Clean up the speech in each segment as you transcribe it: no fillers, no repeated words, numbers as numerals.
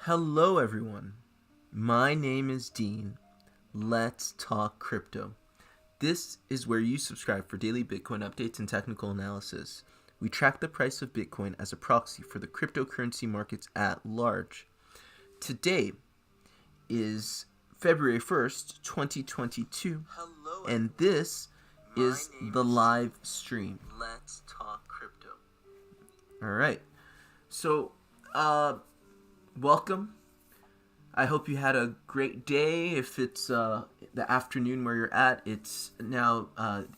Hello everyone, my name is Dean. Let's talk crypto. This is where you subscribe for daily Bitcoin updates and technical analysis. We track the price of Bitcoin as a proxy for the cryptocurrency markets at large. Today is February 1st, 2022, and this is the live stream. Let's talk crypto. Alright, so welcome. I hope you had a great day. If it's the afternoon where you're at, it's now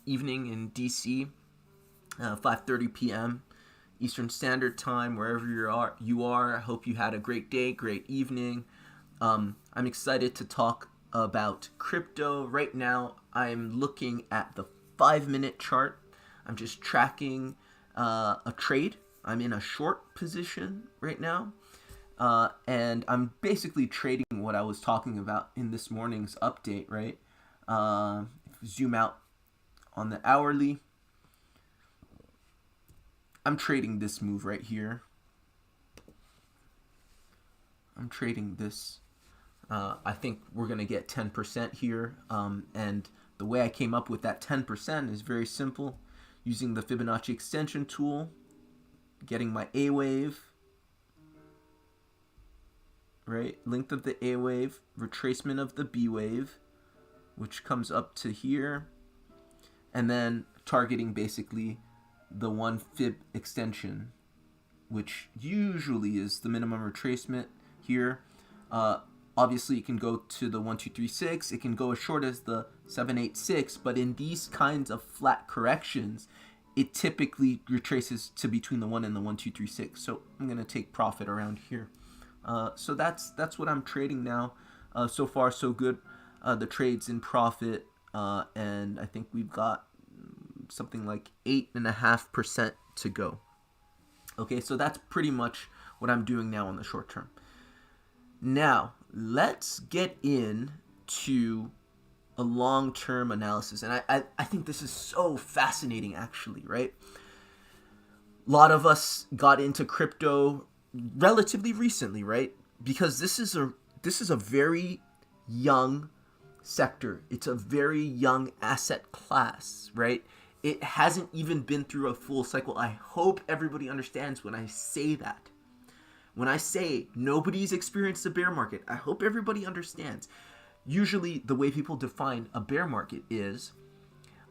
evening in DC, 5:30 p.m. Eastern Standard Time, wherever you are. I hope you had a great day, great evening. I'm excited to talk about crypto. Right now, I'm looking at the 5-minute chart. I'm just tracking a trade. I'm in a short position right now. And I'm basically trading what I was talking about in this morning's update, right? Zoom out on the hourly. I'm trading this move right here. I'm trading this. I think we're going to get 10% here. And the way I came up with that 10% is very simple. Using the Fibonacci extension tool, getting my A wave. Right, length of the A wave, retracement of the B wave, which comes up to here, and then targeting basically the 1 fib extension, which usually is the minimum retracement here. Obviously, it can go to the 1236. It can go as short as the 786, but in these kinds of flat corrections, it typically retraces to between the 1 and the 1236. So I'm gonna take profit around here. So that's what I'm trading now. So far, so good. The trade's in profit, and I think we've got something like 8.5% to go. Okay, so that's pretty much what I'm doing now on the short term. Now, let's get into a long-term analysis, and I think this is so fascinating, actually, right? A lot of us got into crypto relatively recently, right? Because this is a very young sector. It's a very young asset class, right? It hasn't even been through a full cycle. I hope everybody understands when I say that. When I say nobody's experienced a bear market, I hope everybody understands. Usually the way people define a bear market is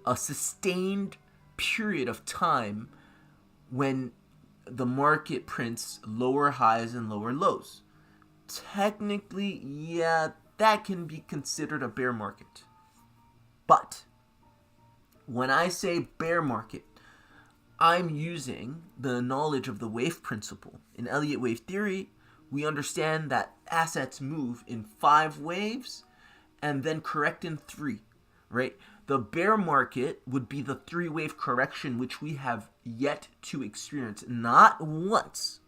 a sustained period of time when the market prints lower highs and lower lows. Technically, yeah, that can be considered a bear market. But when I say bear market, I'm using the knowledge of the wave principle. In Elliott wave theory, we understand that assets move in 5 waves and then correct in 3, right? The bear market would be the 3-wave correction, which we have yet to experience, not once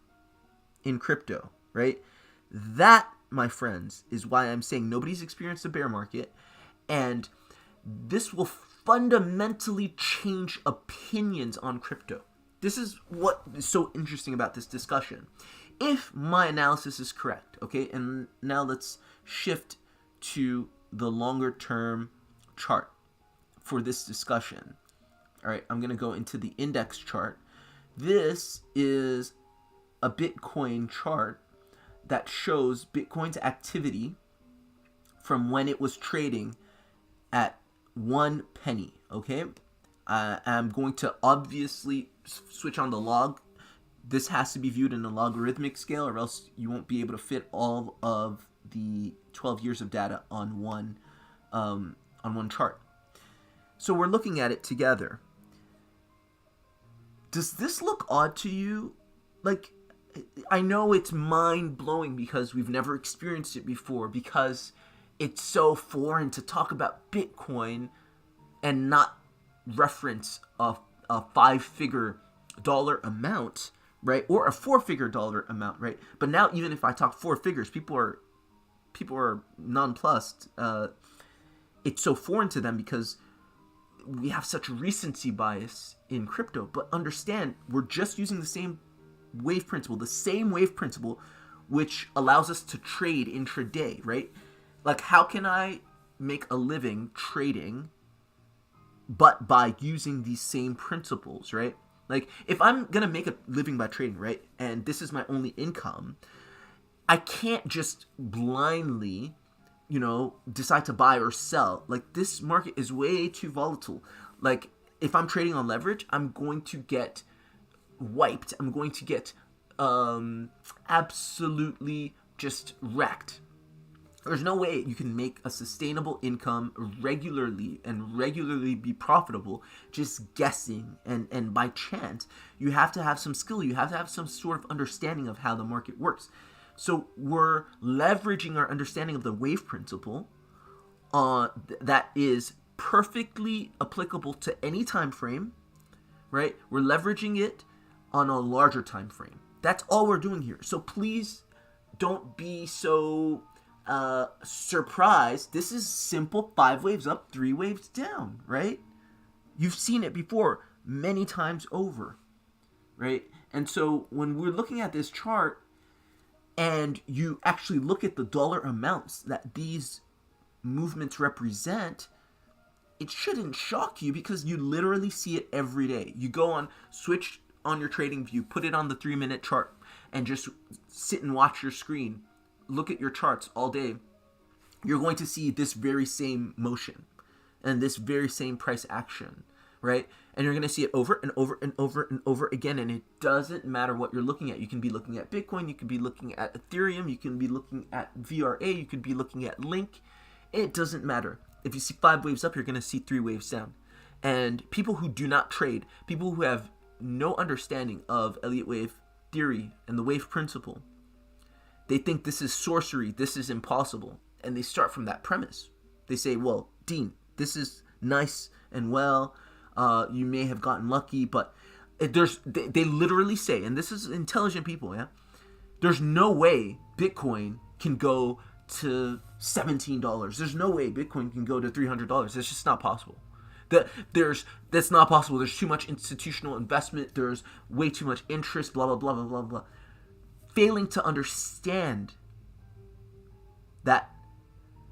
in crypto, right? That, my friends, is why I'm saying nobody's experienced a bear market, and this will fundamentally change opinions on crypto. This is what is so interesting about this discussion. If my analysis is correct, okay, and now let's shift to the longer term chart for this discussion. All right, I'm going to go into the index chart. This is a Bitcoin chart that shows Bitcoin's activity from when it was trading at 1 penny, okay? I'm going to obviously switch on the log. This has to be viewed in a logarithmic scale, or else you won't be able to fit all of the 12 years of data on one chart. So we're looking at it together. Does this look odd to you? Like, I know it's mind-blowing because we've never experienced it before, because it's so foreign to talk about Bitcoin and not reference a 5-figure dollar amount, right? Or a 4-figure dollar amount, right? But now, even if I talk 4 figures, people are nonplussed. It's so foreign to them because we have such recency bias in crypto. But understand, we're just using the same wave principle. The same wave principle which allows us to trade intraday, right? Like, how can I make a living trading but by using these same principles, right? Like, if I'm going to make a living by trading, right, and this is my only income, I can't just blindly, decide to buy or sell. Like, this market is way too volatile. Like, if I'm trading on leverage, I'm going to get wiped. I'm going to get absolutely just wrecked. There's no way you can make a sustainable income regularly be profitable just guessing and by chance. You have to have some skill. You have to have some sort of understanding of how the market works. So we're leveraging our understanding of the wave principle that is perfectly applicable to any time frame, right? We're leveraging it on a larger time frame. That's all we're doing here. So please don't be so surprised. This is simple 5 waves up, 3 waves down, right? You've seen it before many times over, right? And so when we're looking at this chart and you actually look at the dollar amounts that these movements represent, it shouldn't shock you because you literally see it every day. You go on, switch on your TradingView, put it on the 3-minute chart, and just sit and watch your screen. Look at your charts all day. You're going to see this very same motion and this very same price action, right? And you're going to see it over and over and over and over again. And it doesn't matter what you're looking at. You can be looking at Bitcoin. You can be looking at Ethereum. You can be looking at VRA. You could be looking at Link. It doesn't matter. If you see 5 waves up, you're going to see 3 waves down. And people who do not trade, people who have no understanding of Elliott wave theory and the wave principle, they think this is sorcery, this is impossible, and they start from that premise. They say, well, Dean, this is nice and well, you may have gotten lucky, but they literally say, and this is intelligent people, yeah, there's no way Bitcoin can go to $17. There's no way Bitcoin can go to $300. It's just not possible. That's not possible. There's too much institutional investment. There's way too much interest, blah, blah, blah, blah, blah, blah. Failing to understand that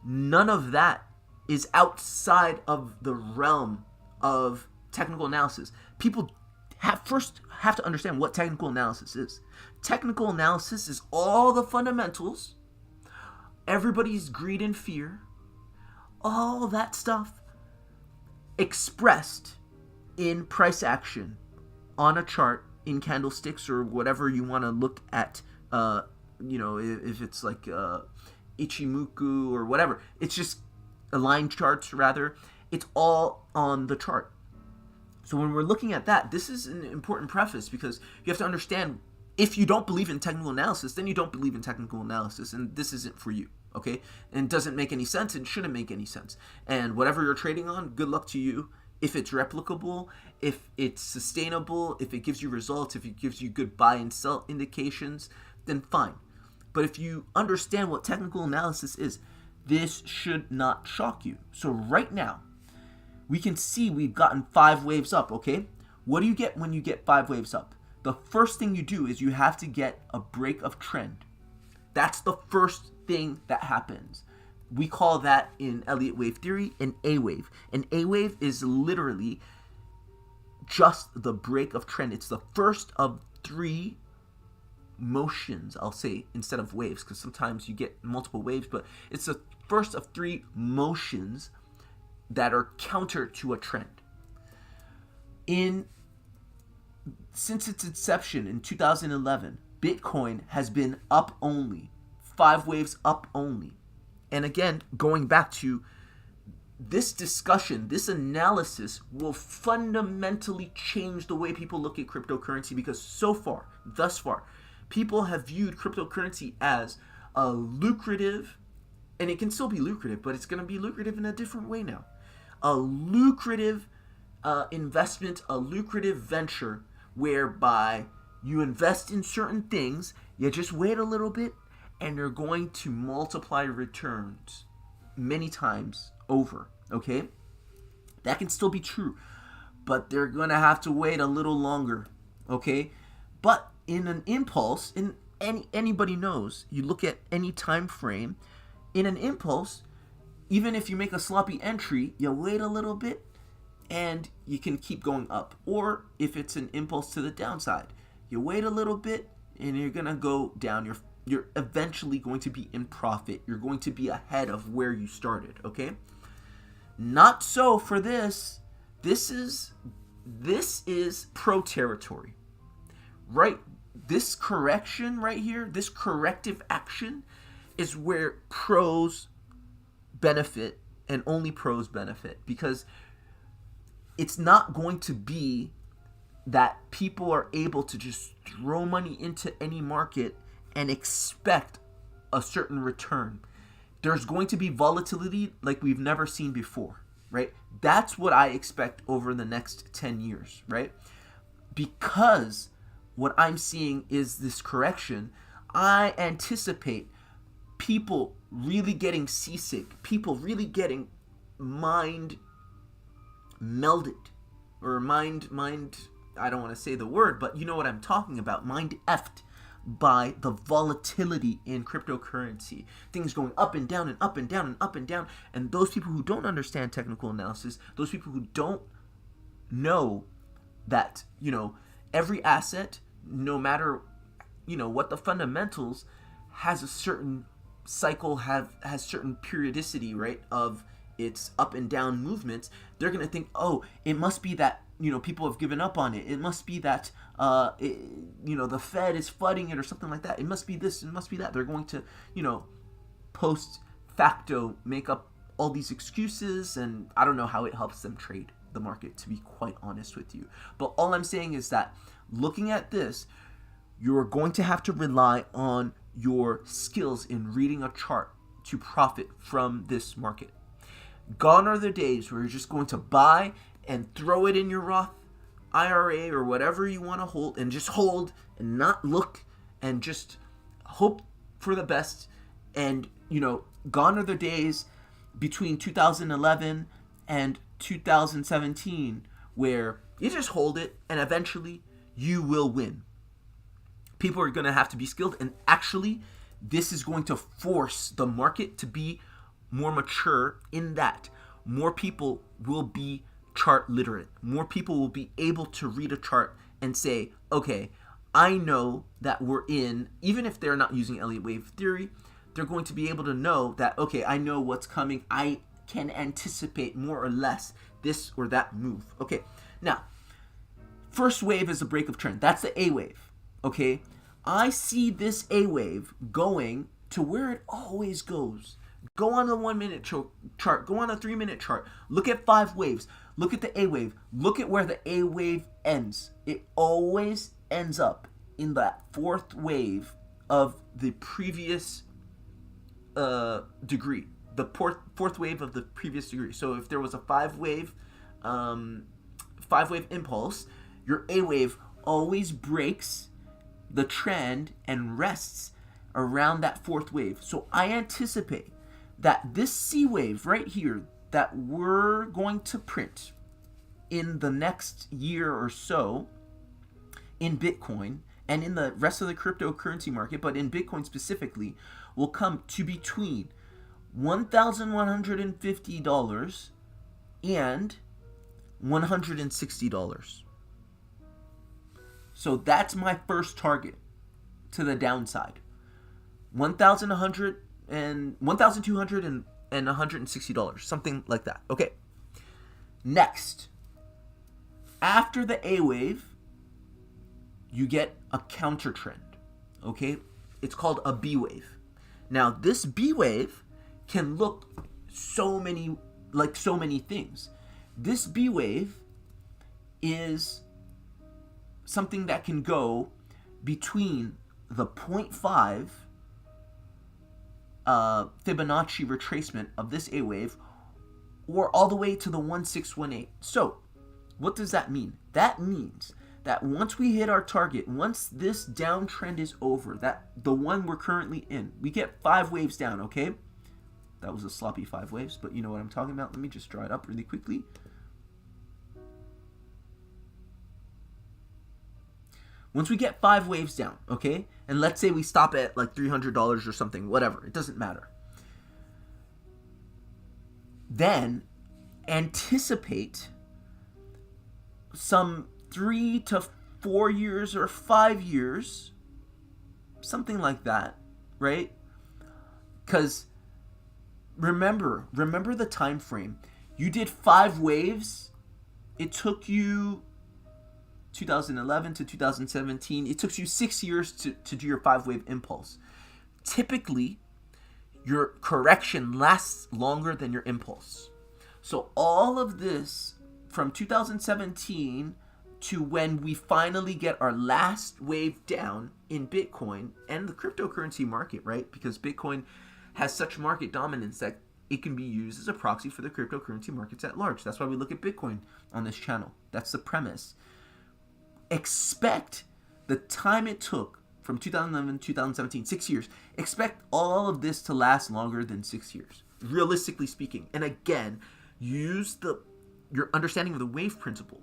none of that is outside of the realm of technical analysis. People first have to understand what technical analysis is. Technical analysis is all the fundamentals, everybody's greed and fear, all that stuff expressed in price action on a chart, in candlesticks, or whatever you want to look at, if it's like Ichimoku or whatever. It's just line charts, rather. It's all on the chart. So when we're looking at that, this is an important preface because you have to understand, if you don't believe in technical analysis, then you don't believe in technical analysis, and this isn't for you, okay? And it doesn't make any sense, and shouldn't make any sense. And whatever you're trading on, good luck to you. If it's replicable, if it's sustainable, if it gives you results, if it gives you good buy and sell indications, then fine. But if you understand what technical analysis is, this should not shock you. So right now, we can see we've gotten 5 waves up, okay? What do you get when you get 5 waves up? The first thing you do is you have to get a break of trend. That's the first thing that happens. We call that in Elliott wave theory an A wave. An A wave is literally just the break of trend. It's the first of 3 motions, I'll say, instead of waves, because sometimes you get multiple waves, but it's the first of 3 motions that are counter to a trend. Since its inception in 2011, Bitcoin has been up only, 5 waves up only. And again, going back to this discussion, this analysis will fundamentally change the way people look at cryptocurrency, because thus far, people have viewed cryptocurrency as a lucrative, and it can still be lucrative, but it's going to be lucrative in a different way now. A lucrative investment, a lucrative venture, whereby you invest in certain things, you just wait a little bit, and you're going to multiply returns many times over, okay? That can still be true, but they're going to have to wait a little longer, okay? But in an impulse, anybody knows, you look at any time frame, in an impulse, even if you make a sloppy entry, you wait a little bit and you can keep going up. Or if it's an impulse to the downside, you wait a little bit and you're gonna go down. You're eventually going to be in profit. You're going to be ahead of where you started, okay? Not so for this. This is pro territory, right? This correction right here, this corrective action is where pros benefit and only pros benefit, because it's not going to be that people are able to just throw money into any market and expect a certain return. There's going to be volatility like we've never seen before, right? That's what I expect over the next 10 years, right? Because what I'm seeing is this correction, I anticipate people really getting seasick, people really getting mind melded, or mind, I don't want to say the word, but you know what I'm talking about, mind effed by the volatility in cryptocurrency. Things going up and down and up and down and up and down. And those people who don't understand technical analysis, those people who don't know that, every asset, no matter, what the fundamentals, has a certain cycle, has certain periodicity, right, of its up and down movements, they're going to think, oh, it must be that, people have given up on it. It must be that, the Fed is flooding it or something like that. It must be this, it must be that. They're going to, post facto make up all these excuses, and I don't know how it helps them trade the market, to be quite honest with you. But all I'm saying is that looking at this, you're going to have to rely on your skills in reading a chart to profit from this market. Gone are the days where you're just going to buy and throw it in your Roth IRA or whatever you want to hold, and just hold and not look and just hope for the best. And, gone are the days between 2011 and 2017 where you just hold it and eventually you will win. People are going to have to be skilled, and actually this is going to force the market to be more mature in that more people will be chart literate. More people will be able to read a chart and say, okay, I know that we're in, even if they're not using Elliott wave theory, they're going to be able to know that, okay, I know what's coming. I can anticipate more or less this or that move. Okay, now, first wave is a break of trend. That's the A wave, okay? I see this A wave going to where it always goes. Go on the 1 minute chart, go on a 3 minute chart, look at 5 waves, look at the A wave, look at where the A wave ends. It always ends up in that fourth wave of the previous degree, the fourth wave of the previous degree. So if there was a 5 wave impulse, your A wave always breaks the trend and rests around that fourth wave. So I anticipate that this C wave right here that we're going to print in the next year or so in Bitcoin and in the rest of the cryptocurrency market, but in Bitcoin specifically, will come to between $1,150 and $160. So that's my first target to the downside. $1,200 and $160, something like that. Okay. Next, after the A wave, you get a counter trend. Okay, it's called a B wave. Now, this B wave can look so many things. This B wave is something that can go between the 0.5 Fibonacci retracement of this A wave, or all the way to the 1618. So, what does that mean? That means that once we hit our target, once this downtrend is over, that the one we're currently in, we get 5 waves down, okay? That was a sloppy 5 waves, but you know what I'm talking about. Let me just draw it up really quickly. Once we get 5 waves down, okay, and let's say we stop at like $300 or something, whatever, it doesn't matter. Then anticipate some 3 to 4 years or 5 years, something like that, right? Because remember the time frame. You did 5 waves. It took you 2011 to 2017. It took you 6 years to do your 5-wave impulse. Typically, your correction lasts longer than your impulse. So all of this from 2017 to when we finally get our last wave down in Bitcoin and the cryptocurrency market, right? Because Bitcoin has such market dominance that it can be used as a proxy for the cryptocurrency markets at large. That's why we look at Bitcoin on this channel. That's the premise. Expect the time it took from 2011 to 2017, 6 years. Expect all of this to last longer than 6 years, realistically speaking. And again, use your understanding of the wave principle.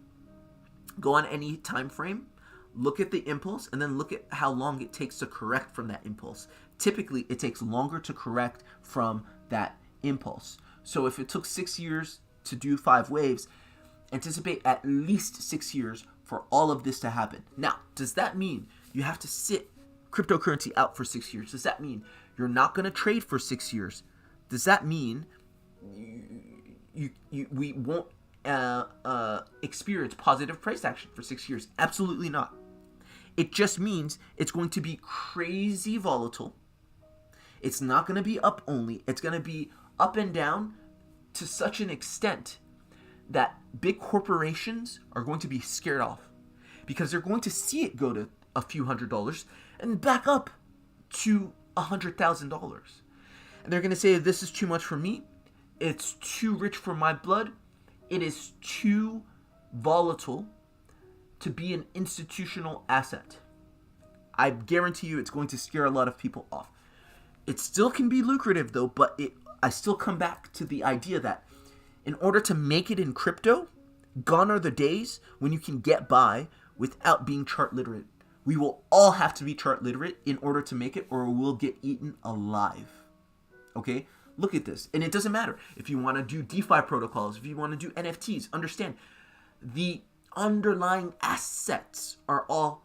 Go on any time frame, look at the impulse, and then look at how long it takes to correct from that impulse. Typically, it takes longer to correct from that impulse. So if it took 6 years to do 5 waves, anticipate at least 6 years for all of this to happen. Now, does that mean you have to sit cryptocurrency out for 6 years? Does that mean you're not going to trade for 6 years? Does that mean we won't experience positive price action for 6 years? Absolutely not. It just means it's going to be crazy volatile. It's not going to be up only. It's going to be up and down to such an extent that big corporations are going to be scared off because they're going to see it go to a few $100s and back up to $100,000. And they're going to say, this is too much for me. It's too rich for my blood. It is too volatile to be an institutional asset. I guarantee you it's going to scare a lot of people off. It still can be lucrative though, but I still come back to the idea that in order to make it in crypto, gone are the days when you can get by without being chart literate. We will all have to be chart literate in order to make it, or we'll get eaten alive. Okay? Look at this. And it doesn't matter if you want to do DeFi protocols, if you want to do NFTs. Understand, the underlying assets are all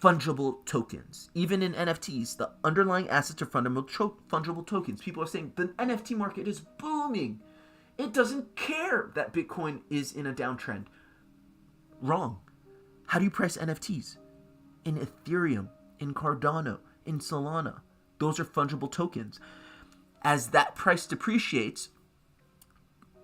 fungible tokens. Even in NFTs, the underlying assets are fungible tokens. People are saying the NFT market is booming. It doesn't care that Bitcoin is in a downtrend. Wrong. How do you price NFTs? In Ethereum, in Cardano, in Solana. Those are fungible tokens. As that price depreciates,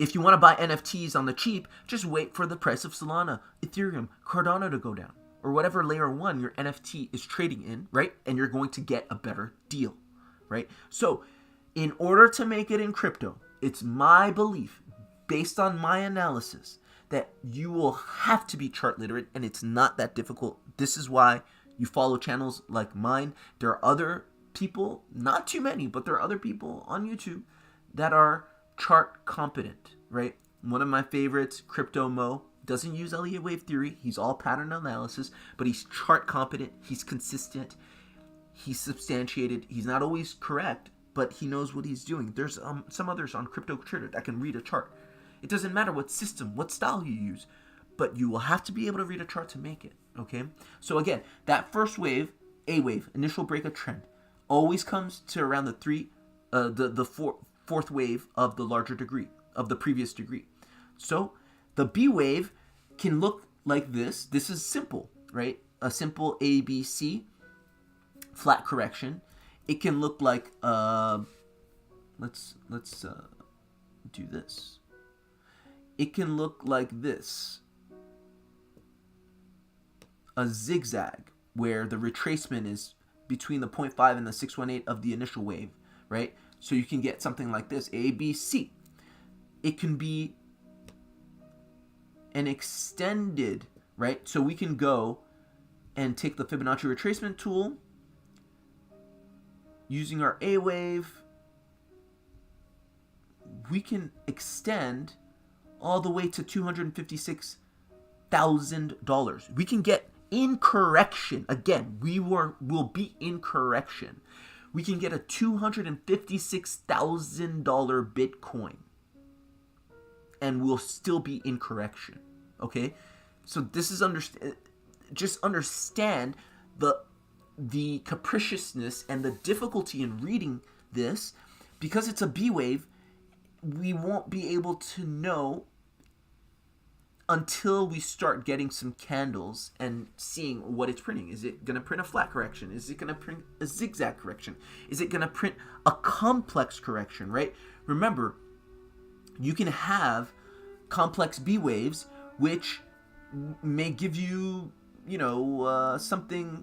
if you want to buy NFTs on the cheap, just wait for the price of Solana, Ethereum, Cardano to go down, or whatever layer 1 your NFT is trading in, right? And you're going to get a better deal, right? So in order to make it in crypto, it's my belief, based on my analysis, that you will have to be chart literate, and it's not that difficult. This is why you follow channels like mine. There are other people, not too many, but there are other people on YouTube that are chart competent, right? One of my favorites, Crypto Mo, doesn't use Elliott wave theory. He's all pattern analysis, but he's chart competent. He's consistent. He's substantiated. He's not always correct, but he knows what he's doing. There's some others on Crypto Trader that can read a chart. It doesn't matter what system, what style you use, but you will have to be able to read a chart to make it, okay? So again, that first wave, A wave, initial break of trend, always comes to around the fourth wave of the larger degree, of the previous degree. So the B wave can look like this. This is simple, right? A simple ABC, flat correction. It can look like, let's do this. It can look like this. A zigzag, where the retracement is between the 0.5 and the 618 of the initial wave, right? So you can get something like this, ABC. It can be an extended, right? So we can go and take the Fibonacci retracement tool using our A wave. We can extend all the way to $256,000. We can get in correction, again, will be in correction, we can get a $256,000 Bitcoin and we'll still be in correction. Okay? So this is just understand the capriciousness and the difficulty in reading this, because it's a B wave. We won't be able to know until we start getting some candles and seeing what it's printing. Is it going to print a flat correction? Is it going to print a zigzag correction? Is it going to print a complex correction, right? Remember, you can have complex B waves, which may give you, something.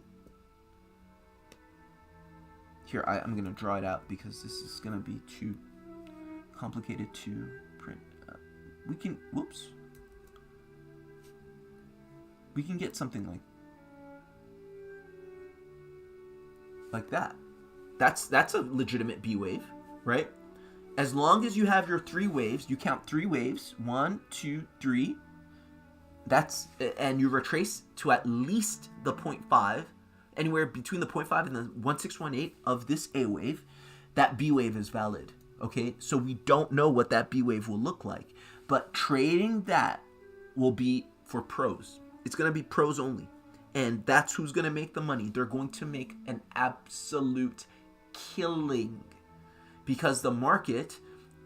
Here, I'm going to draw it out because this is going to be too complicated to print. We can get something like that. That's a legitimate B wave, right? As long as you have your 3 waves, you count 3 waves, 1, 2, 3. And you retrace to at least the 0.5, anywhere between the 0.5 and the 1618 of this A wave, that B wave is valid. Okay, so we don't know what that B wave will look like, but trading that will be for pros. It's going to be pros only, and that's who's going to make the money. They're going to make an absolute killing, because the market,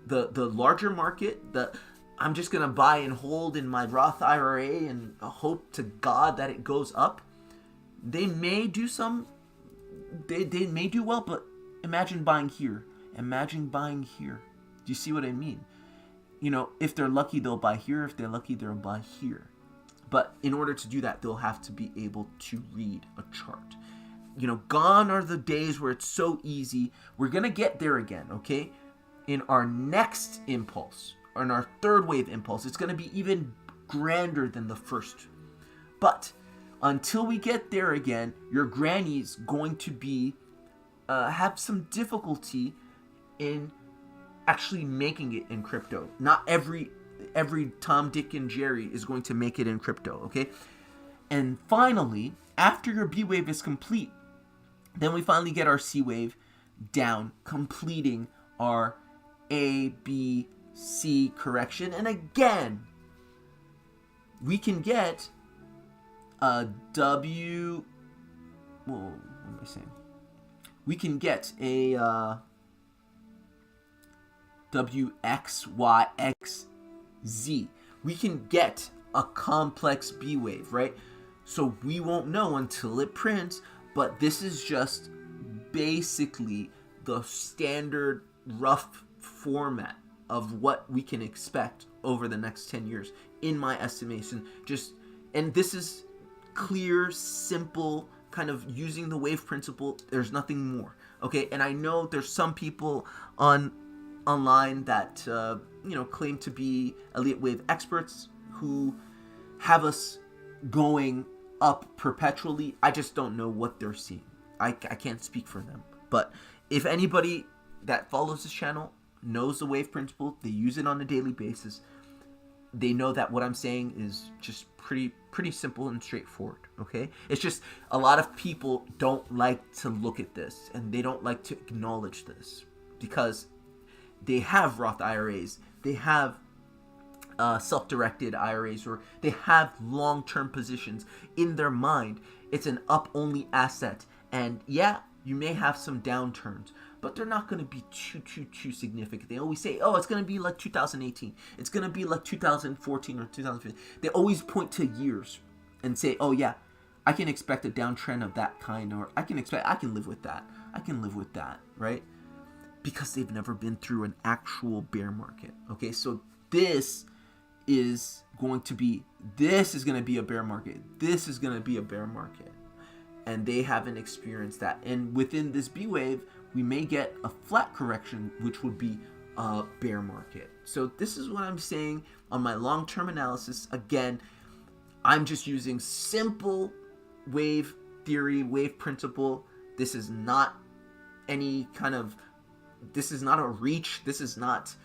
the larger market, I'm just going to buy and hold in my Roth IRA and hope to God that it goes up. They may do they may do well, but imagine buying here. Imagine buying here. Do you see what I mean? If they're lucky, they'll buy here. If they're lucky, they'll buy here. But in order to do that, they'll have to be able to read a chart. Gone are the days where it's so easy. We're going to get there again, okay? In our next impulse, or in our third wave impulse, it's going to be even grander than the first. But until we get there again, your granny's going to be have some difficulty in actually making it in crypto. Not every Tom, Dick, and Jerry is going to make it in crypto, okay? And finally, after your B wave is complete, then we finally get our C wave down, completing our A, B, C correction. And again, we can get a W. Whoa, what am I saying? We can get a WXYX Z. We can get a complex B wave, right? So we won't know until it prints, but this is just basically the standard rough format of what we can expect over the next 10 years, in my estimation. And this is clear, simple, kind of using the wave principle. There's nothing more, okay? And I know there's some people online that claim to be Elliott wave experts who have us going up perpetually. I just don't know what they're seeing. I can't speak for them. But if anybody that follows this channel knows the wave principle, they use it on a daily basis, they know that what I'm saying is just pretty simple and straightforward, okay? It's just a lot of people don't like to look at this, and they don't like to acknowledge this, because they have Roth IRAs, they have self-directed IRAs, or they have long-term positions in their mind. It's an up-only asset, and yeah, you may have some downturns, but they're not going to be too significant. They always say, oh, it's going to be like 2018. It's going to be like 2014 or 2015. They always point to years and say, oh yeah, I can expect a downtrend of that kind, or I can live with that. I can live with that, right? Because they've never been through an actual bear market. Okay, so this is going to be a bear market. This is going to be a bear market. And they haven't experienced that. And within this B wave, we may get a flat correction, which would be a bear market. So this is what I'm saying on my long-term analysis. Again, I'm just using simple wave theory, wave principle. This is not any kind of, this is not a reach. This is not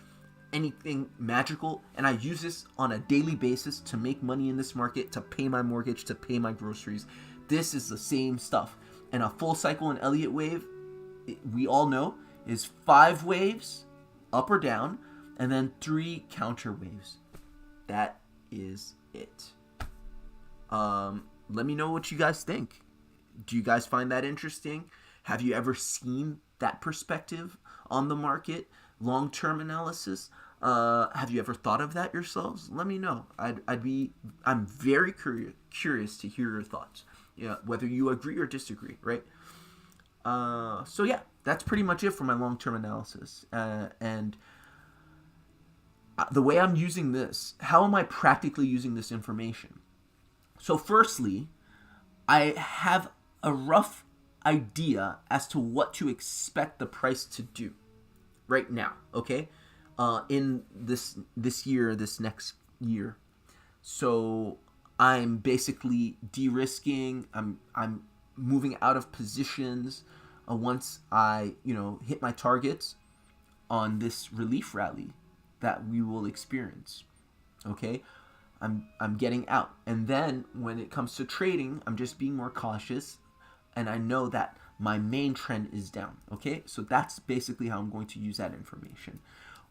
anything magical, and I use this on a daily basis to make money in this market, to pay my mortgage, to pay my groceries. This is the same stuff. And a full cycle in Elliott wave, we all know, is 5 waves up or down, and then 3 counter waves. That is it. Let me know what you guys think. Do you guys find that interesting? Have you ever seen that perspective on the market, long-term analysis? Have you ever thought of that yourselves? Let me know. I'm very curious to hear your thoughts. Yeah, whether you agree or disagree, right? So yeah, that's pretty much it for my long-term analysis. And the way I'm using this, how am I practically using this information? So firstly, I have a rough idea as to what to expect the price to do right now, okay? In this year, this next year. So I'm basically de-risking. I'm moving out of positions once I, hit my targets on this relief rally that we will experience. Okay? I'm getting out. And then when it comes to trading, I'm just being more cautious, and I know that my main trend is down. Okay? So that's basically how I'm going to use that information.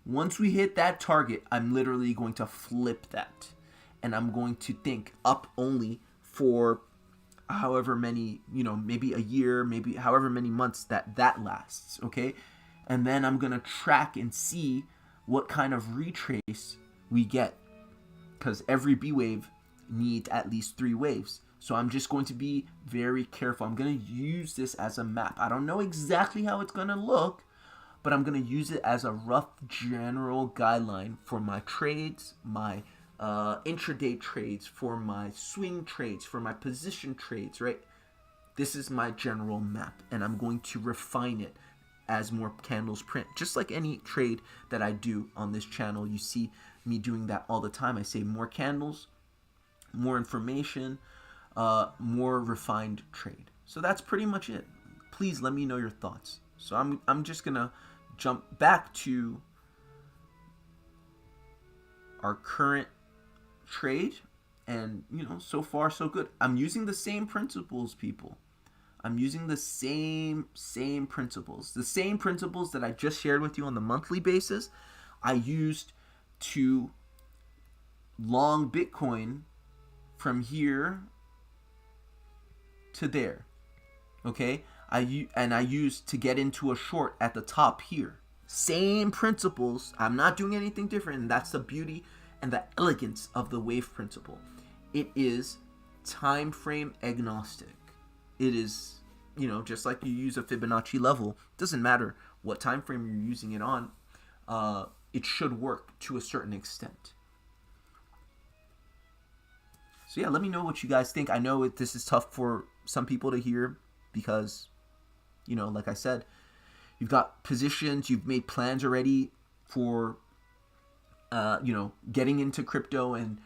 Once we hit that target, I'm literally going to flip that. And I'm going to think up only for however many, maybe a year, maybe however many months that lasts, okay? And then I'm going to track and see what kind of retrace we get, because every B wave needs at least 3 waves. So I'm just going to be very careful. I'm going to use this as a map. I don't know exactly how it's going to look, but I'm going to use it as a rough general guideline for my trades, my intraday trades, for my swing trades, for my position trades, right? This is my general map, and I'm going to refine it as more candles print. Just like any trade that I do on this channel, you see me doing that all the time. I say more candles, more information, more refined trade. So that's pretty much it. Please let me know your thoughts. So I'm just gonna jump back to our current trade, and so far so good. I'm using the same principles, people. I'm using the same principles. The same principles that I just shared with you on the monthly basis, I used to long Bitcoin from here to there. Okay? I used to get into a short at the top here. Same principles. I'm not doing anything different, and that's the beauty and the elegance of the wave principle. It is time frame agnostic. It is, just like you use a Fibonacci level. It doesn't matter what time frame you're using it on. It should work to a certain extent. So yeah, let me know what you guys think. I know this is tough for some people to hear because, like I said, you've got positions, you've made plans already for, getting into crypto and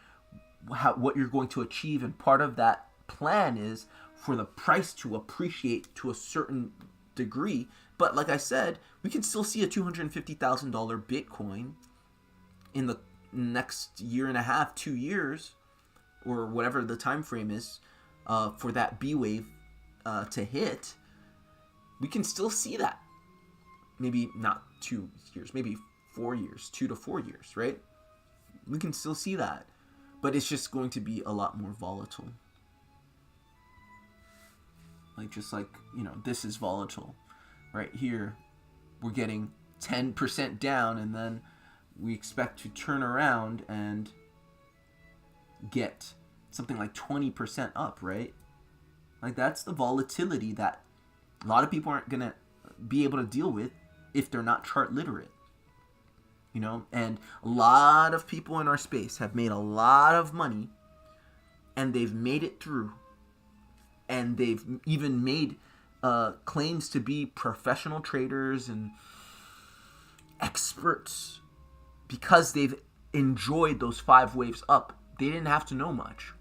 what you're going to achieve. And part of that plan is for the price to appreciate to a certain degree. But like I said, we can still see a $250,000 Bitcoin in the next year and a half, 2 years, or whatever the time frame is for that B wave to hit. We can still see that. Maybe not 2 years, maybe 4 years, 2 to 4 years, right? We can still see that, but it's just going to be a lot more volatile. Just like, this is volatile. Right here, we're getting 10% down, and then we expect to turn around and get something like 20% up, right? Like, that's the volatility that a lot of people aren't going to be able to deal with if they're not chart literate. And a lot of people in our space have made a lot of money, and they've made it through, and they've even made claims to be professional traders and experts because they've enjoyed those 5 waves up. They didn't have to know much.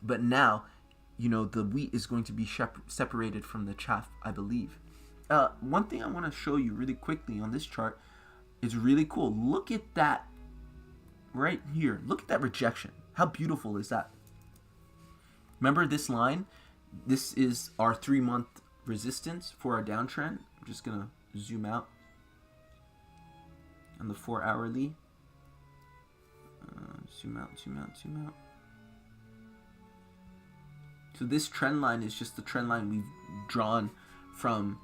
But now, the wheat is going to be separated from the chaff, I believe. One thing I want to show you really quickly on this chart, It's really cool. Look at that right here. Look at that rejection. How beautiful is that? Remember this line? This is our 3-month resistance for our downtrend. I'm just going to zoom out on the 4-hourly. Zoom out, zoom out, zoom out. So this trend line is just the trend line we've drawn from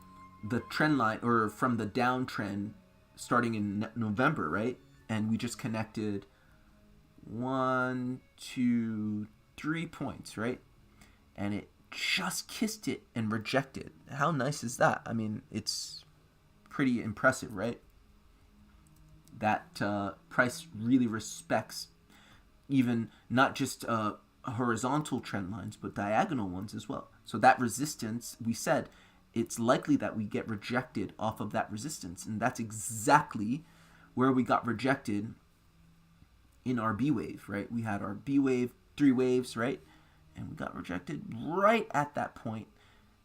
the trend line, or from the downtrend starting in November, right? And we just connected 1, 2, 3 points, right? And it just kissed it and rejected. How nice is that? I mean, it's pretty impressive, right? That price really respects even not just horizontal trend lines, but diagonal ones as well. So that resistance, we said, it's likely that we get rejected off of that resistance. And that's exactly where we got rejected in our B wave, right? We had our B wave, 3 waves, right? And we got rejected right at that point.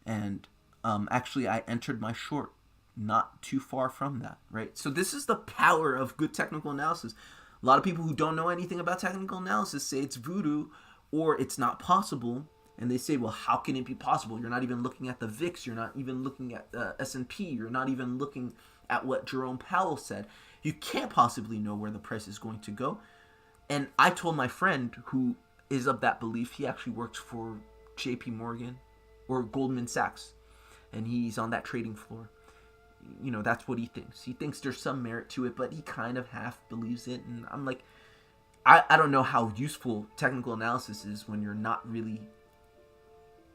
And actually, I entered my short not too far from that, right? So this is the power of good technical analysis. A lot of people who don't know anything about technical analysis say it's voodoo or it's not possible. And they say, well, how can it be possible? You're not even looking at the VIX. You're not even looking at the S&P. You're not even looking at what Jerome Powell said. You can't possibly know where the price is going to go. And I told my friend who is of that belief, he actually works for JP Morgan or Goldman Sachs, and he's on that trading floor. You know, that's what he thinks. He thinks there's some merit to it, but he kind of half believes it. And I'm like, I don't know how useful technical analysis is when you're not really,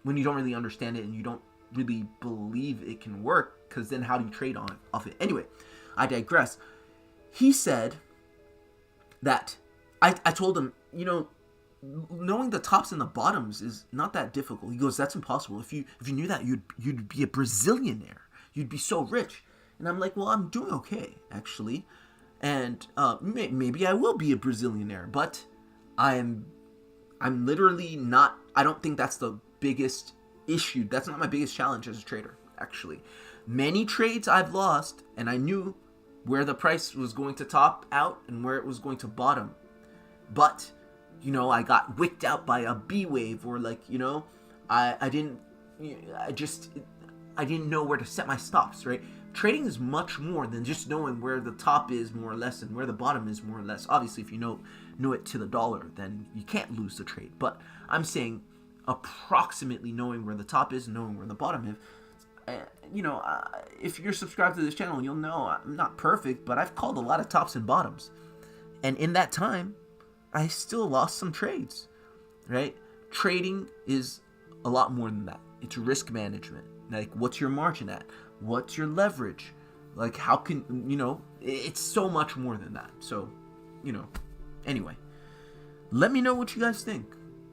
when you don't really understand it and you don't really believe it can work, because then how do you trade off it? Anyway, I digress. He said that, I told him, you know, knowing the tops and the bottoms is not that difficult. He goes, that's impossible. If you knew that, you'd be a Brazillionaire. You'd be so rich. And I'm like, well, I'm doing okay, actually. And maybe I will be a Brazillionaire, but I'm literally not. I don't think that's the biggest issue. That's not my biggest challenge as a trader, actually. Many trades I've lost, and I knew where the price was going to top out and where it was going to bottom. But, you know, I got wicked out by a B wave, or like, you know, I didn't know where to set my stops, right? Trading is much more than just knowing where the top is more or less and where the bottom is more or less. Obviously, if you know it to the dollar, then you can't lose the trade. But I'm saying approximately knowing where the top is and knowing where the bottom is. You know, if you're subscribed to this channel, you'll know I'm not perfect, but I've called a lot of tops and bottoms. And in that time, I still lost some trades, right? Trading is a lot more than that. It's risk management. Like, what's your margin at? What's your leverage? Like, how can, you know, it's so much more than that. So, you know, anyway, let me know what you guys think.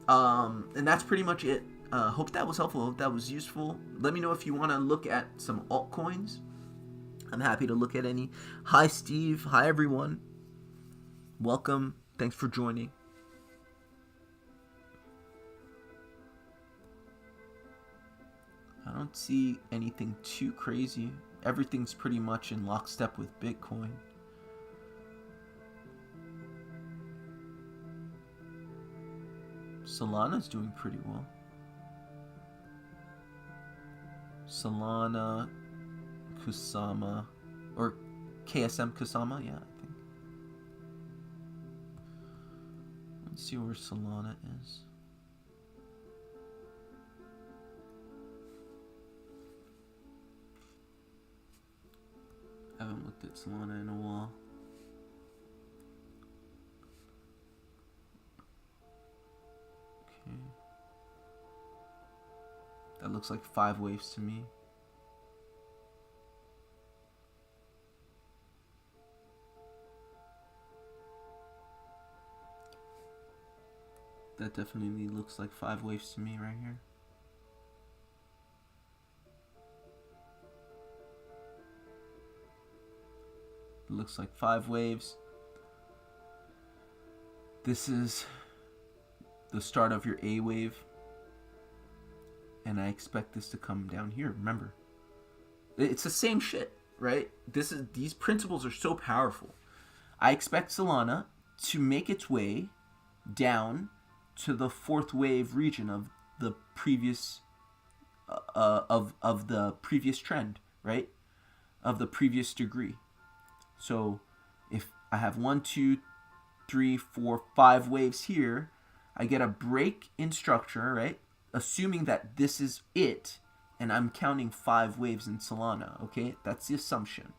And that's pretty much it. Hope that was helpful. Hope that was useful. Let me know if you want to look at some altcoins. I'm happy to look at any. Hi, Steve. Hi, everyone. Welcome. Thanks for joining. I don't see anything too crazy. Everything's pretty much in lockstep with Bitcoin. Solana's doing pretty well. Solana, Kusama, or KSM Kusama, yeah, I think. Let's see where Solana is. I haven't looked at Solana in a while. Okay. That looks like 5 waves to me. That definitely looks like 5 waves to me right here. It looks like 5 waves. This is the start of your A wave. And I expect this to come down here. Remember, it's the same shit, right? These principles are so powerful. I expect Solana to make its way down to the fourth wave region of the previous of the previous trend, right? Of the previous degree. So if I have 1, 2, 3, 4, 5 waves here, I get a break in structure, right? Assuming that this is it, and I'm counting 5 waves in Solana, okay? That's the assumption.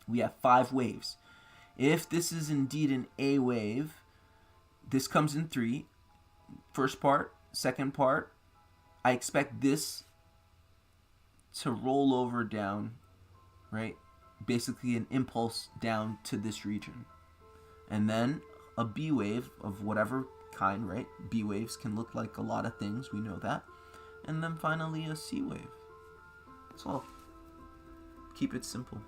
We have 5 waves. If this is indeed an A wave, this comes in 3. First part, second part, I expect this to roll over down, right? Basically an impulse down to this region. And then a B wave of whatever kind, right? B waves can look like a lot of things, we know that. And then finally a C wave. That's all. Keep it simple.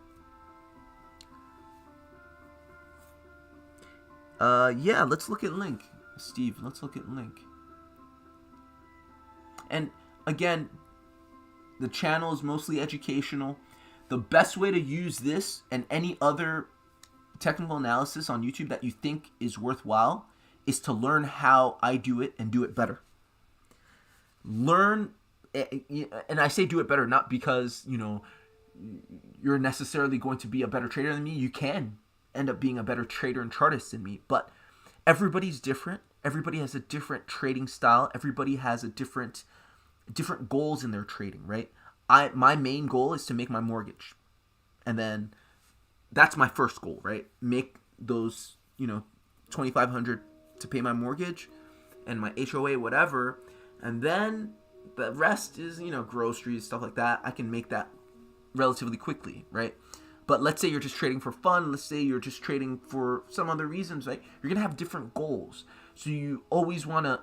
Yeah, let's look at Link. Steve, let's look at Link. And again, the channel is mostly educational. The best way to use this and any other technical analysis on YouTube that you think is worthwhile is to learn how I do it and do it better. Learn, and I say do it better not because, you're necessarily going to be a better trader than me. You can end up being a better trader and chartist than me, but everybody's different. Everybody has a different trading style. Everybody has a different goals in their trading, right? My main goal is to make my mortgage. And then that's my first goal, right? Make those, $2,500 to pay my mortgage and my HOA, whatever. And then the rest is, groceries, stuff like that. I can make that relatively quickly, right? But let's say you're just trading for fun. Let's say you're just trading for some other reasons, right? You're going to have different goals. So you always want to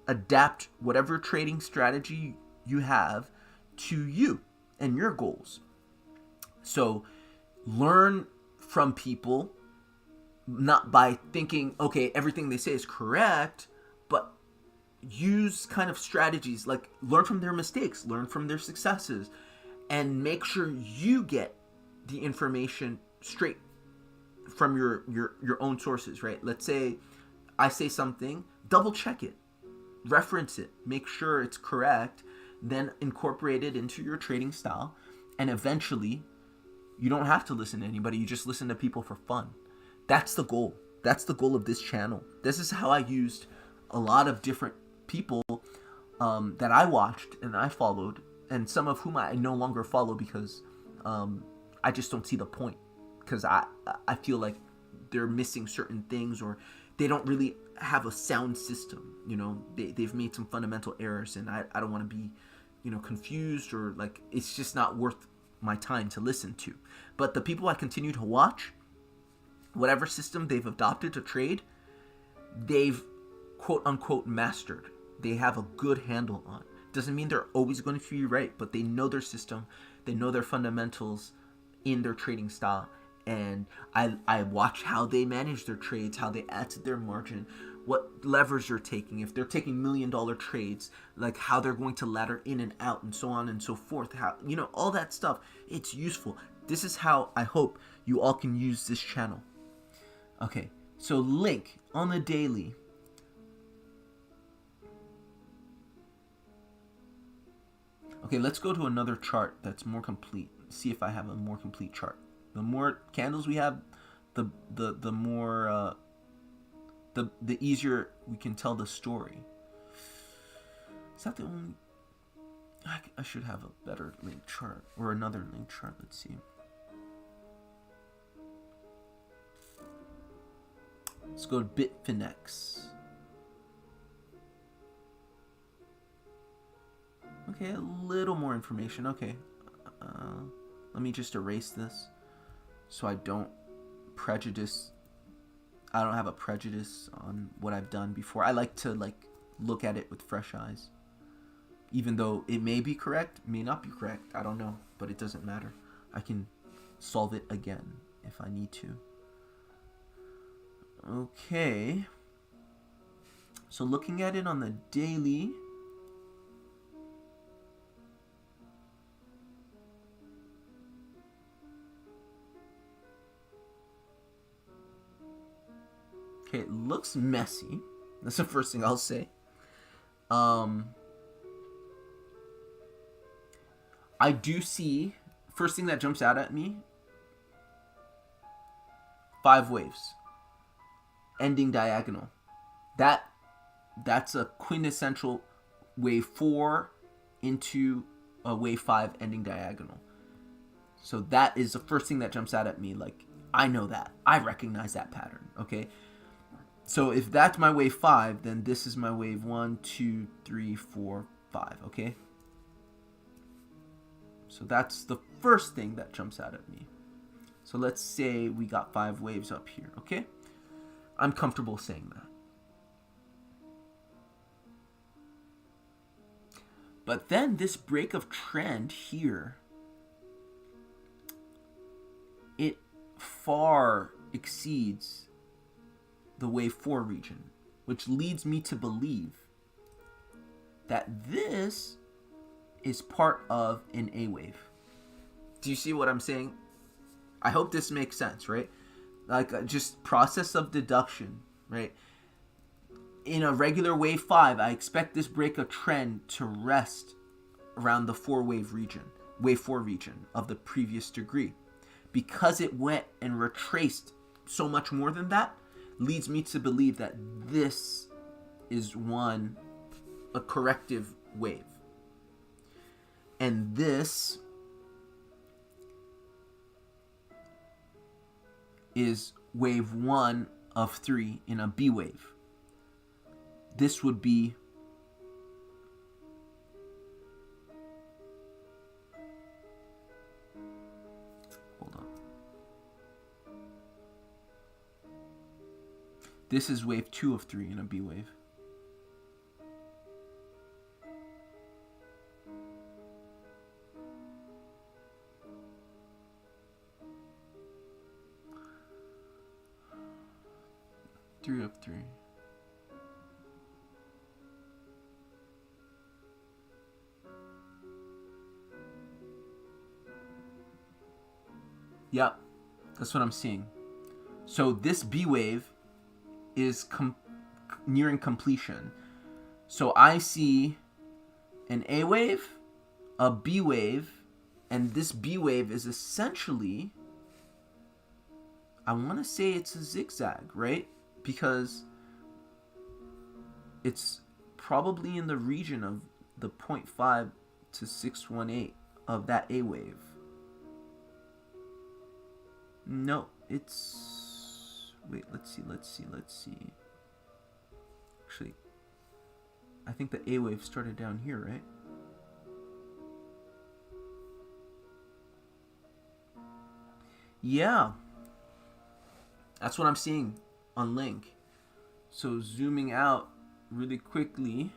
adapt whatever trading strategy you have to you and your goals. So learn from people, not by thinking, okay, everything they say is correct, but use kind of strategies, like learn from their mistakes, learn from their successes, and make sure you get the information straight from your own sources, right? Let's say I say something, double check it, reference it, make sure it's correct, then incorporate it into your trading style, and eventually you don't have to listen to anybody, you just listen to people for fun. That's the goal. That's the goal of this channel. This is how I used a lot of different people that I watched and I followed, and some of whom I no longer follow because I just don't see the point, because I feel like they're missing certain things, or they don't really have a sound system. They've made some fundamental errors, and I don't want to be confused, or like it's just not worth my time to listen to. But the people I continue to watch, whatever system they've adopted to trade, they've quote unquote mastered. They have a good handle on. Doesn't mean they're always going to be right, but they know their system, they know their fundamentals in their trading style. And I watch how they manage their trades, how they add to their margin, what levers they're taking, if they're taking $1 million trades, like how they're going to ladder in and out, and so on and so forth. How, all that stuff, it's useful. This is how I hope you all can use this channel. Okay, so Link on the daily. Okay, let's go to another chart that's more complete. See if I have a more complete chart. The more candles we have, the more the easier we can tell the story. Is that the only? I should have a better link chart, or another link chart. Let's see. Let's go to Phemex. Okay, a little more information. Okay, let me just erase this so I don't prejudice. I don't have a prejudice on what I've done before. I like to look at it with fresh eyes, even though it may be correct, may not be correct. I don't know, but it doesn't matter. I can solve it again if I need to. Okay. So looking at it on the daily. looks messy. That's the first thing I'll say. I do see, first thing that jumps out at me, 5 waves, ending diagonal. That's a quintessential wave 4 into a wave 5 ending diagonal. So that is the first thing that jumps out at me. Like, I know that. I recognize that pattern, okay? So if that's my wave 5, then this is my wave 1, 2, 3, 4, 5, okay? So that's the first thing that jumps out at me. So let's say we got 5 waves up here, okay? I'm comfortable saying that. But then this break of trend here, it far exceeds the wave 4 region, which leads me to believe that this is part of an A wave. Do you see what I'm saying? I hope this makes sense, right? Like, just process of deduction, right? In a regular wave 5, I expect this break of trend to rest around the 4 wave region, wave 4 region of the previous degree. Because it went and retraced so much more than that, leads me to believe that this is a corrective wave. And this is wave 1 of 3 in a B wave. This would be This is wave 2 of 3 in a B wave. Three of 3. Yep, that's what I'm seeing. So this B wave is nearing completion. So I see an A wave, a B wave, and this B wave is essentially, I want to say it's a zigzag, right? Because it's probably in the region of the 0.5 to 618 of that A wave. No, it's... Wait, let's see. Actually, I think the A wave started down here, right? Yeah. That's what I'm seeing on Link. So zooming out really quickly,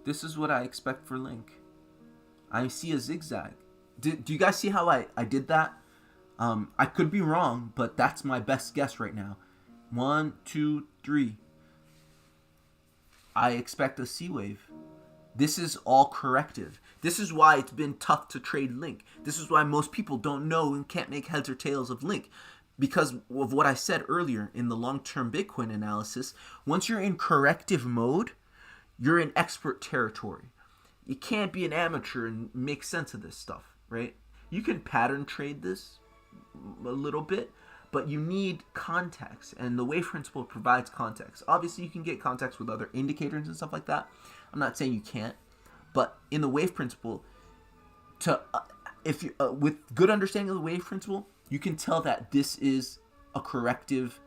this is what I expect for Link. I see a zigzag. Do you guys see how I did that? I could be wrong, but that's my best guess right now. 1, 2, 3. I expect a C wave. This is all corrective. This is why it's been tough to trade Link. This is why most people don't know and can't make heads or tails of Link. Because of what I said earlier in the long-term Bitcoin analysis, once you're in corrective mode, you're in expert territory. You can't be an amateur and make sense of this stuff, right? You can pattern trade this a little bit, but you need context, and the wave principle provides context. Obviously, you can get context with other indicators and stuff like that. I'm not saying you can't, but in the wave principle, if you with good understanding of the wave principle, you can tell that this is a corrective.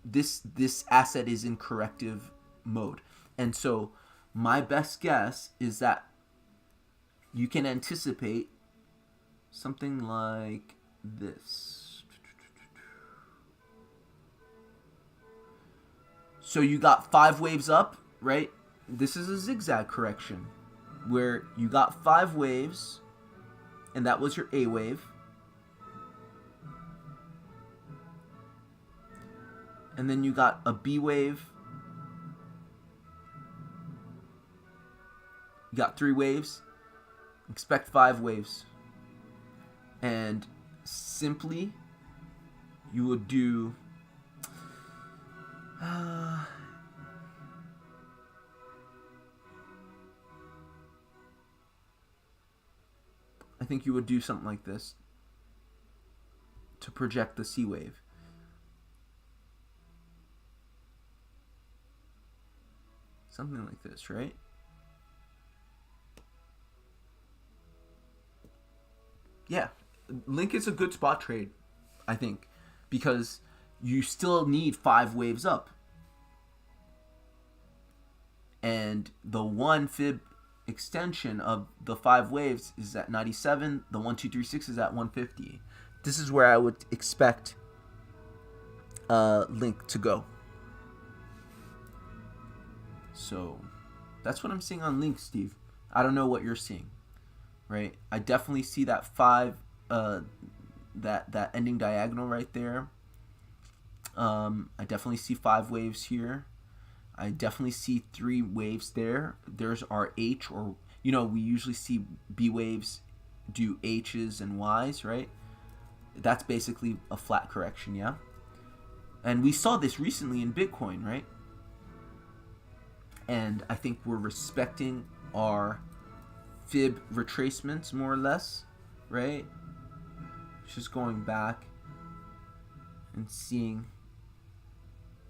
This asset is in corrective mode, and so my best guess is that you can anticipate something like this. So you got 5 waves up, right? This is a zigzag correction where you got 5 waves, and that was your A wave. And then you got a B wave. You got 3 waves. Expect 5 waves. And simply, you would do I think you would do something like this to project the C wave. Something like this, right? Yeah, Link is a good spot trade, I think, because you still need 5 waves up. And the 1 fib extension of the 5 waves is at 97, the 1, 2, 3, 6 is at 150. This is where I would expect Link to go. So that's what I'm seeing on Link, Steve. I don't know what you're seeing, right? I definitely see that 5, that ending diagonal right there. I definitely see 5 waves here. I definitely see 3 waves there. There's our H, or, you know, we usually see B waves do H's and Y's, right? That's basically a flat correction, yeah? And we saw this recently in Bitcoin, right? And I think we're respecting our fib retracements more or less, right? Just going back and seeing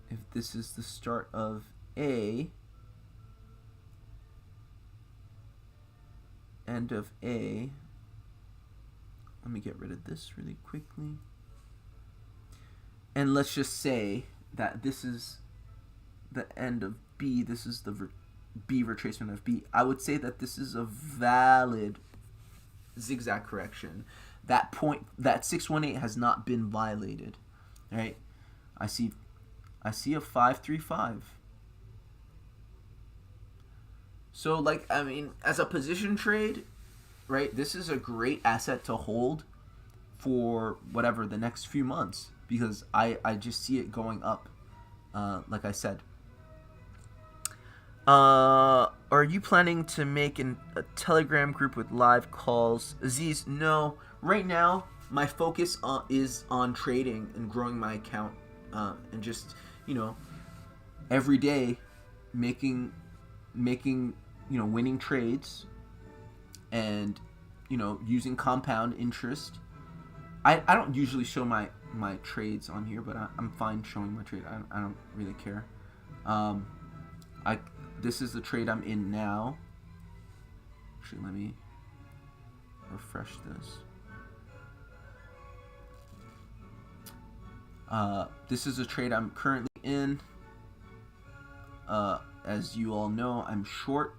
if this is the start of A, end of A. Let me get rid of this really quickly. And let's just say that this is the end of B. This is the B retracement of B. I would say that this is a valid zigzag correction. That point, that 618 has not been violated, right? I see a 535. So, like, I mean, as a position trade, right, this is a great asset to hold for whatever the next few months, because I just see it going up, like I said. Are you planning to make a Telegram group with live calls? Aziz, no. Right now, my focus is on trading and growing my account, and just, you know, every day making winning trades, and, you know, using compound interest. I don't usually show my trades on here, but I'm fine showing my trade. I don't really care. This is the trade I'm in now. Actually, let me refresh this. This is a trade I'm currently in. As you all know, I'm short,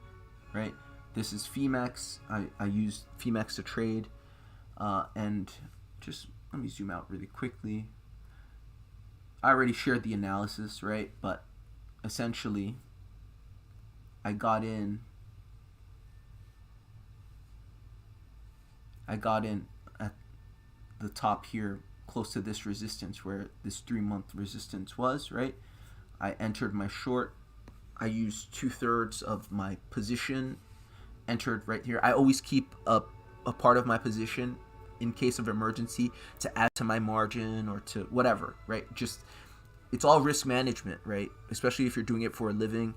right? This is Phemex. I use Phemex to trade. And just let me zoom out really quickly. I already shared the analysis, right? But essentially, I got in at the top here, close to this resistance where this 3-month resistance was, right? I entered my short. I used 2/3 of my position, entered right here. I always keep a part of my position in case of emergency to add to my margin or to whatever, right? Just, it's all risk management, right? Especially if you're doing it for a living.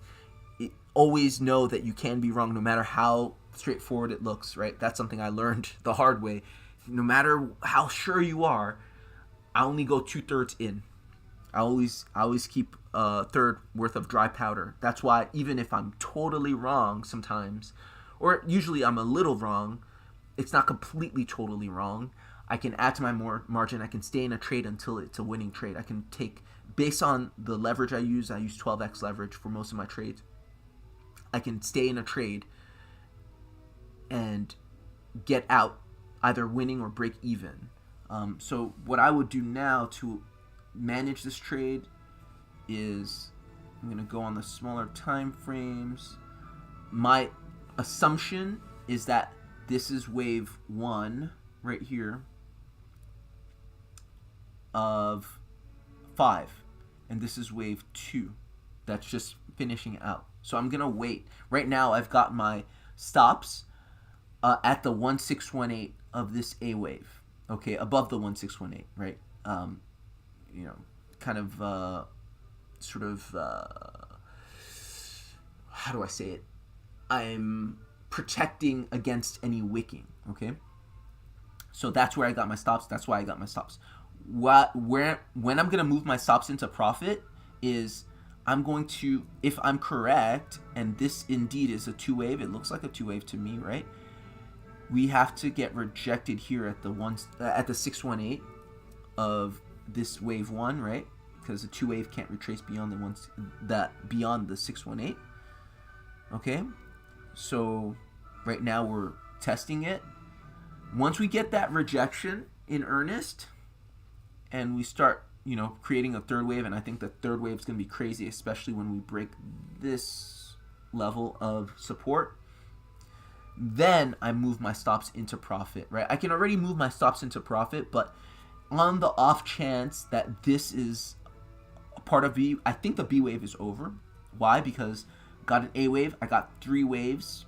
Always know that you can be wrong no matter how straightforward it looks, right? That's something I learned the hard way. No matter how sure you are, I only go 2/3 in. I always keep a third worth of dry powder. That's why even if I'm totally wrong sometimes, or usually I'm a little wrong, it's not completely totally wrong. I can add to my margin. I can stay in a trade until it's a winning trade. I can take, based on the leverage I use 12x leverage for most of my trades. I can stay in a trade and get out either winning or break even. So what I would do now to manage this trade is I'm going to go on the smaller time frames. My assumption is that this is wave 1 right here of 5, and this is wave 2 that's just finishing out. So I'm gonna wait. Right now I've got my stops at the 1618 of this A wave, okay, above the 1618, right? You know, kind of sort of how do I say it? I'm protecting against any wicking. Okay, so that's where I got my stops. That's why I got my stops. When I'm gonna move my stops into profit is I'm going to, if I'm correct, and this indeed is a two wave. It looks like a two wave to me, right? We have to get rejected here at the 618 of this wave one, right? Because the two wave can't retrace beyond beyond the 618. Okay, so right now we're testing it. Once we get that rejection in earnest, and we start, creating a third wave, and I think the third wave is going to be crazy, especially when we break this level of support. Then I move my stops into profit, right? I can already move my stops into profit, but on the off chance that this is a part of B, I think the B wave is over. Why? Because got an A wave, I got three waves.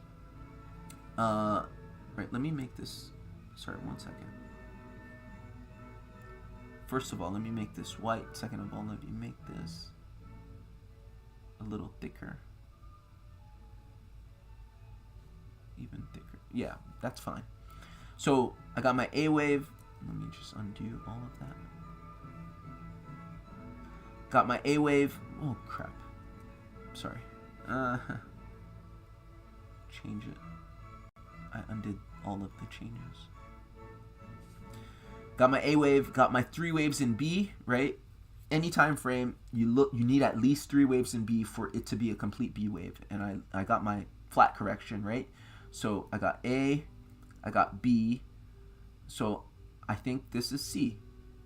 Right, let me make this, sorry, 1 second. First of all, let me make this white. Second of all, let me make this a little thicker. Even thicker. Yeah, that's fine. So I got my A wave. Let me just undo all of that. Got my A wave. Oh crap. Sorry. Change it. I undid all of the changes. Got my A wave. Got my three waves in B. Right. Any time frame, you need at least three waves in B for it to be a complete B wave. And I got my flat correction, right? So I got A, I got B, so I think this is C.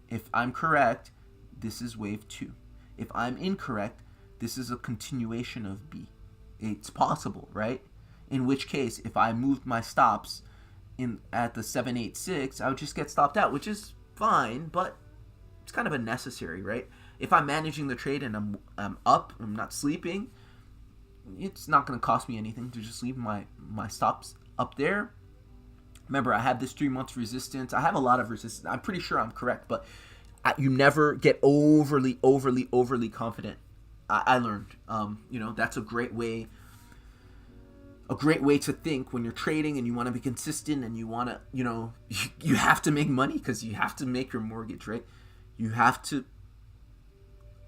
If I'm correct, this is wave 2. If I'm incorrect, this is a continuation of B. It's possible, right? In which case, if I moved my stops at the 786, I would just get stopped out, which is fine, but it's kind of unnecessary, right? If I'm managing the trade and I'm up, I'm not sleeping, it's not going to cost me anything to just leave my stops up there. Remember, I have this 3 months resistance. I have a lot of resistance. I'm pretty sure I'm correct, but you never get overly confident. I learned, that's a great way to think when you're trading and you want to be consistent and you want to, you have to make money because you have to make your mortgage, right? You have to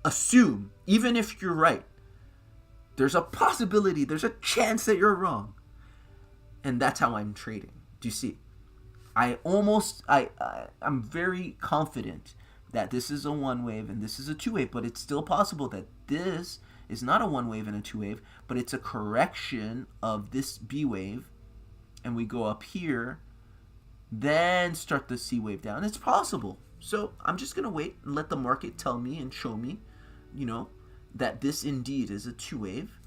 assume, even if you're right, there's a possibility, there's a chance that you're wrong. And that's how I'm trading. Do you see? I'm very confident that this is a one wave and this is a two wave, but it's still possible that this is not a one wave and a two wave, but it's a correction of this B wave, and we go up here, then start the C wave down. It's possible. So I'm just going to wait and let the market tell me and show me, that this indeed is a two wave.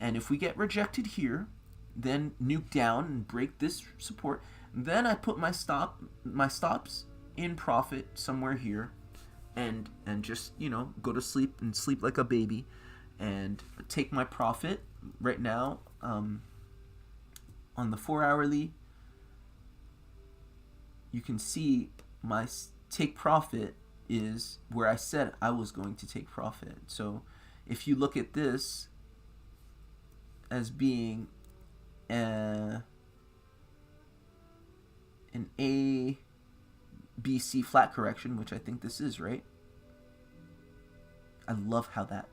And if we get rejected here, then nuke down and break this support, then I put my stops in profit somewhere here, and just go to sleep and sleep like a baby, and take my profit right now. On the 4 hourly, you can see my take profit is where I said I was going to take profit. So if you look at this as being an A, B, C flat correction, which I think this is, right? I love how that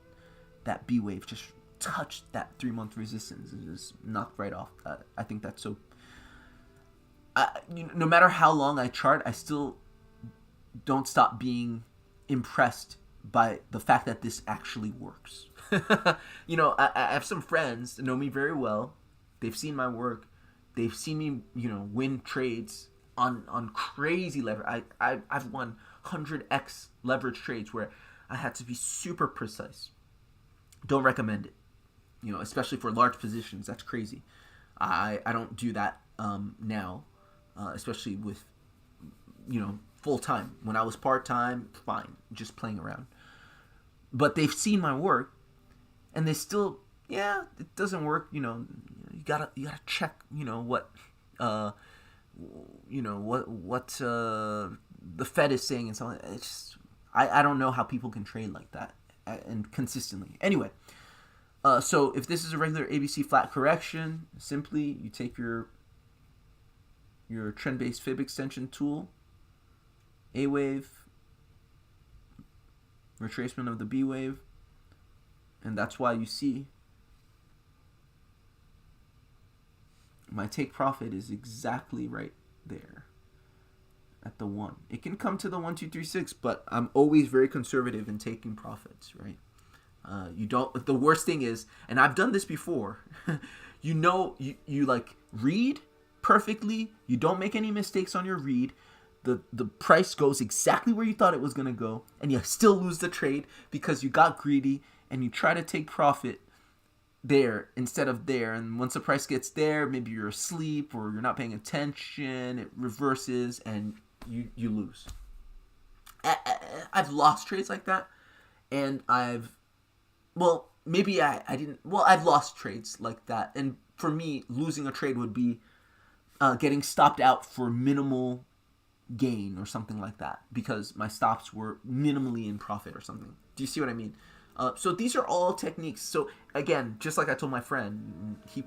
B wave just touched that 3 month resistance and just knocked right off. I think that's so. No matter how long I chart, I still don't stop being impressed by the fact that this actually works. I have some friends that know me very well. They've seen my work. They've seen me, win trades on crazy leverage. I've won 100x leverage trades where I had to be super precise. Don't recommend it, especially for large positions. That's crazy. I don't do that now, especially with, full time. When I was part time, fine, just playing around. But they've seen my work, and they still, it doesn't work. You gotta check. What the Fed is saying and so on. It's just, I don't know how people can trade like that. and consistently. Anyway, so if this is a regular ABC flat correction, simply you take your trend-based fib extension tool, A wave, retracement of the B wave, and that's why you see my take profit is exactly right there at the 1. It can come to the 1, 2, 3, 6, but I'm always very conservative in taking profits, right? You don't. The worst thing is, and I've done this before. You like read perfectly. You don't make any mistakes on your read. The price goes exactly where you thought it was gonna go, and you still lose the trade because you got greedy and you try to take profit there instead of there. And once the price gets there, maybe you're asleep or you're not paying attention. It reverses and you lose. I've lost trades like that, and I've lost trades like that. And for me, losing a trade would be getting stopped out for minimal gain or something like that because my stops were minimally in profit or something. Do you see what I mean? So these are all techniques. So again, just like I told my friend, he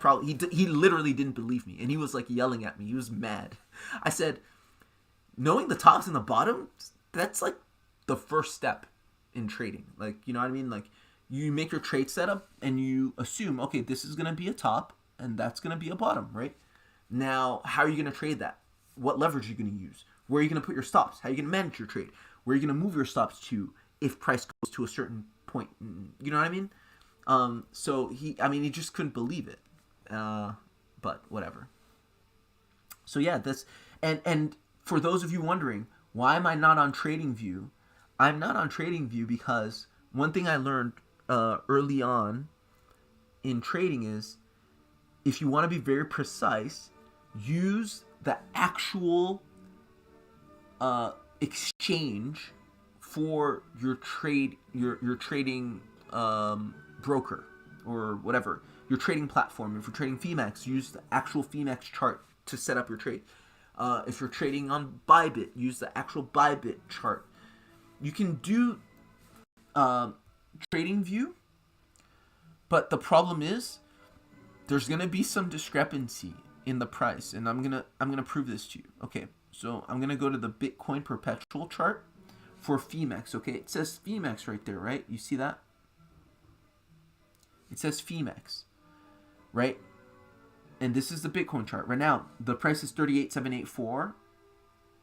literally didn't believe me, and he was like yelling at me. He was mad. I said, knowing the tops and the bottoms, that's like the first step in trading. Like, you know what I mean? Like, you make your trade setup and you assume, okay, this is going to be a top and that's going to be a bottom, right? Now, how are you going to trade that? What leverage are you going to use? Where are you going to put your stops? How are you going to manage your trade? Where are you going to move your stops to if price goes to a certain point? You know what I mean? So he just couldn't believe it. But whatever. So yeah, and for those of you wondering, why am I not on TradingView? I'm not on TradingView because one thing I learned early on in trading is if you want to be very precise, use the actual exchange for your trade, your trading broker or whatever, your trading platform. If you're trading Phemex, use the actual Phemex chart to set up your trade. If you're trading on Bybit, use the actual Bybit chart. You can do TradingView, but the problem is there's gonna be some discrepancy in the price, and I'm gonna prove this to you. Okay, so I'm gonna go to the Bitcoin perpetual chart for Phemex. Okay, it says Phemex right there, right? You see that? It says Phemex, right? And this is the Bitcoin chart right now. The price is 38,784,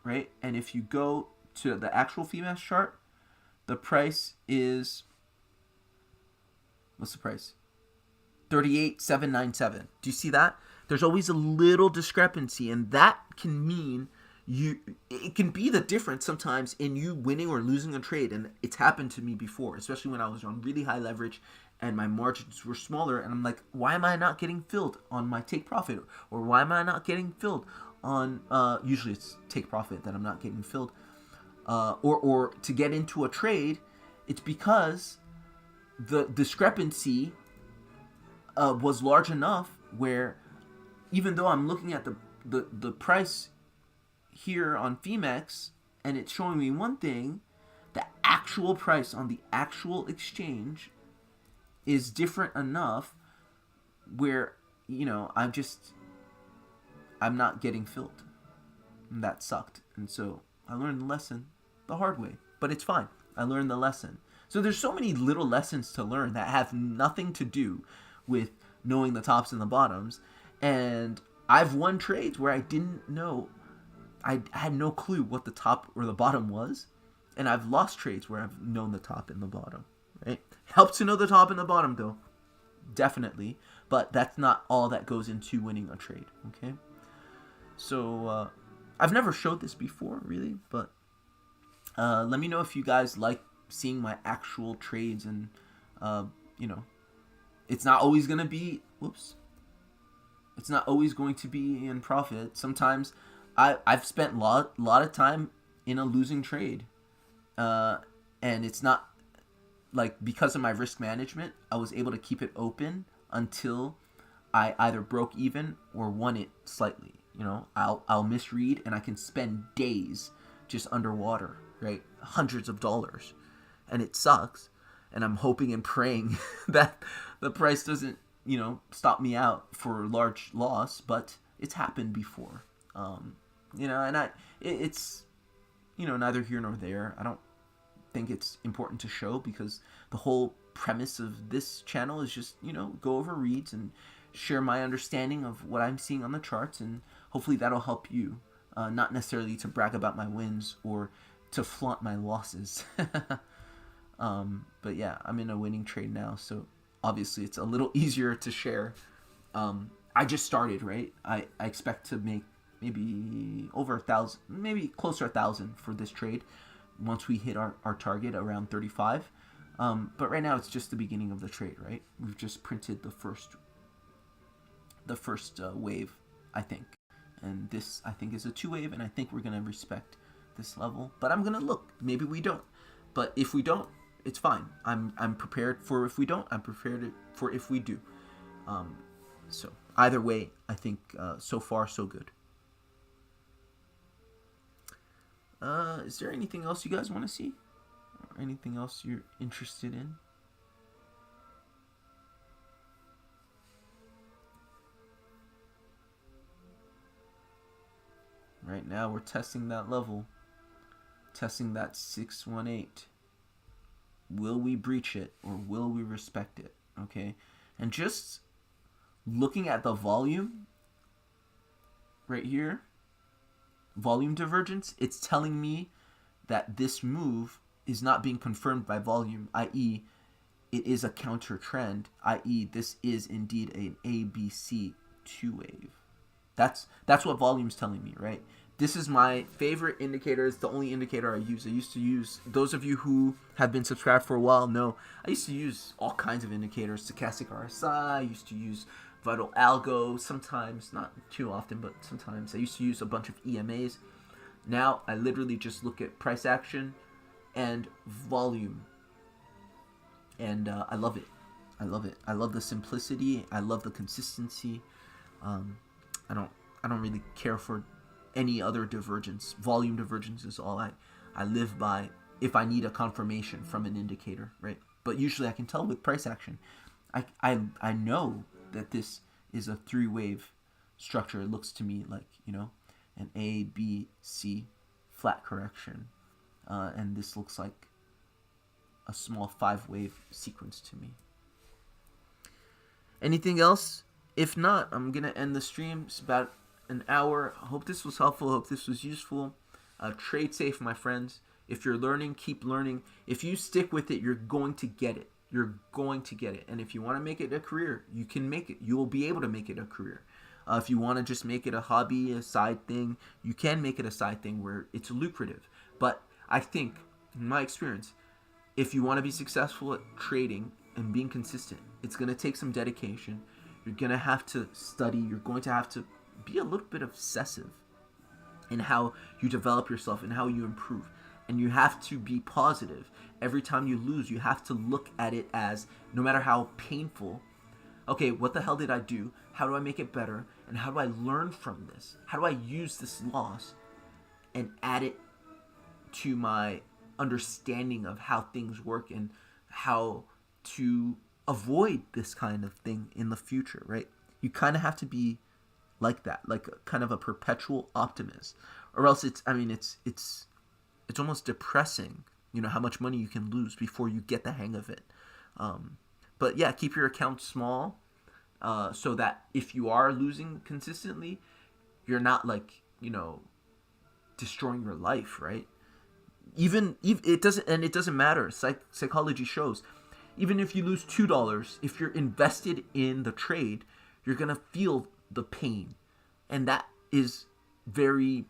right? And if you go to the actual Phemex chart, the price is, what's the price? 38,797. Do you see that? There's always a little discrepancy, and that can mean it can be the difference sometimes in you winning or losing a trade. And it's happened to me before, especially when I was on really high leverage and my margins were smaller, and I'm like, why am I not getting filled on my take profit? Or why am I not getting filled on, usually it's take profit that I'm not getting filled. Or to get into a trade, it's because the discrepancy was large enough where even though I'm looking at the price here on Phemex and it's showing me one thing, the actual price on the actual exchange is different enough where, you know, I'm not getting filled. And that sucked. And so I learned the lesson the hard way. But it's fine. I learned the lesson. So there's so many little lessons to learn that have nothing to do with knowing the tops and the bottoms. And I've won trades where I didn't know. I had no clue what the top or the bottom was. And I've lost trades where I've known the top and the bottom. Right? Helps to know the top and the bottom, though. Definitely. But that's not all that goes into winning a trade. Okay? So, I've never showed this before, really. But let me know if you guys like seeing my actual trades. And, you know, it's not always going to be... Whoops. It's not always going to be in profit. Sometimes I've spent a lot of time in a losing trade. And it's not... like, because of my risk management, I was able to keep it open until I either broke even or won it slightly. You know, I'll misread and I can spend days just underwater, right? Hundreds of dollars. And it sucks. and I'm hoping and praying that the price doesn't, stop me out for a large loss. But it's happened before, and it's neither here nor there. I don't think it's important to show, because the whole premise of this channel is just go over reads and share my understanding of what I'm seeing on the charts, and hopefully that'll help you, not necessarily to brag about my wins or to flaunt my losses. But yeah, I'm in a winning trade now, so obviously it's a little easier to share. I just started, right? I expect to make maybe over 1,000, maybe closer to 1,000 for this trade once we hit our target around 35. But right now it's just the beginning of the trade, right? We've just printed the first wave, I think. And this, I think, is a 2-wave, and I think we're going to respect this level. But I'm going to look. Maybe we don't. But if we don't, it's fine. I'm prepared for if we don't. I'm prepared for if we do. So either way, I think so far so good. Is there anything else you guys want to see? Or anything else you're interested in? Right now we're testing that level. Testing that 618. Will we breach it or will we respect it? Okay. And just looking at the volume right here, volume divergence, it's telling me that this move is not being confirmed by volume, i.e. it is a counter trend, i.e. this is indeed an ABC 2-wave. That's what volume's telling me, right? This is my favorite indicator. It's the only indicator I use. I used to use, those of you who have been subscribed for a while know, I used to use all kinds of indicators. Stochastic RSI, I used to use Vital Algo, sometimes, not too often, but sometimes. I used to use a bunch of EMAs. Now I literally just look at price action and volume. And I love it. I love it. I love the simplicity. I love the consistency. I don't really care for any other divergence. Volume divergence is all I live by if I need a confirmation from an indicator, right? But usually I can tell with price action. I know that this is a 3-wave structure. It looks to me like, an A, B, C flat correction. And this looks like a small 5-wave sequence to me. Anything else? If not, I'm going to end the stream. It's about an hour. I hope this was helpful. I hope this was useful. Trade safe, my friends. If you're learning, keep learning. If you stick with it, you're going to get it. You're going to get it. And if you want to make it a career, you can make it. You will be able to make it a career. If you want to just make it a hobby, a side thing, you can make it a side thing where it's lucrative. But I think, in my experience, if you want to be successful at trading and being consistent, it's going to take some dedication. You're going to have to study. You're going to have to be a little bit obsessive in how you develop yourself and how you improve. And you have to be positive. Every time you lose, you have to look at it as, no matter how painful, okay, what the hell did I do? How do I make it better? And how do I learn from this? How do I use this loss and add it to my understanding of how things work and how to avoid this kind of thing in the future, right? You kind of have to be like that, like kind of a perpetual optimist, or else it's almost depressing, how much money you can lose before you get the hang of it. But yeah, keep your account small, so that if you are losing consistently, you're not destroying your life, right? Even it doesn't matter. Psychology shows, even if you lose $2, if you're invested in the trade, you're gonna feel the pain, and that is very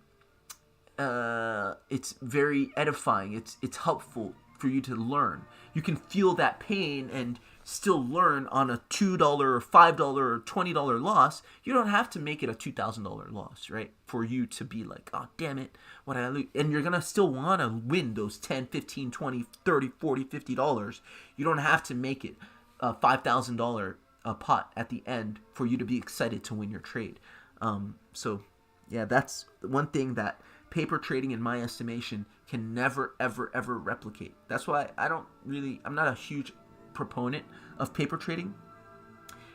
it's very edifying. It's helpful for you to learn. You can feel that pain and still learn on a $2 or $5 or $20 loss. You don't have to make it a $2,000 loss, right? For you to be like, oh, damn it, what did I lose? And you're going to still want to win those $10, $15, $20, $30, $40, $50. You don't have to make it a $5,000 pot at the end for you to be excited to win your trade. So, yeah, that's one thing that paper trading, in my estimation, can never, ever, ever replicate. That's why I'm not a huge proponent of paper trading,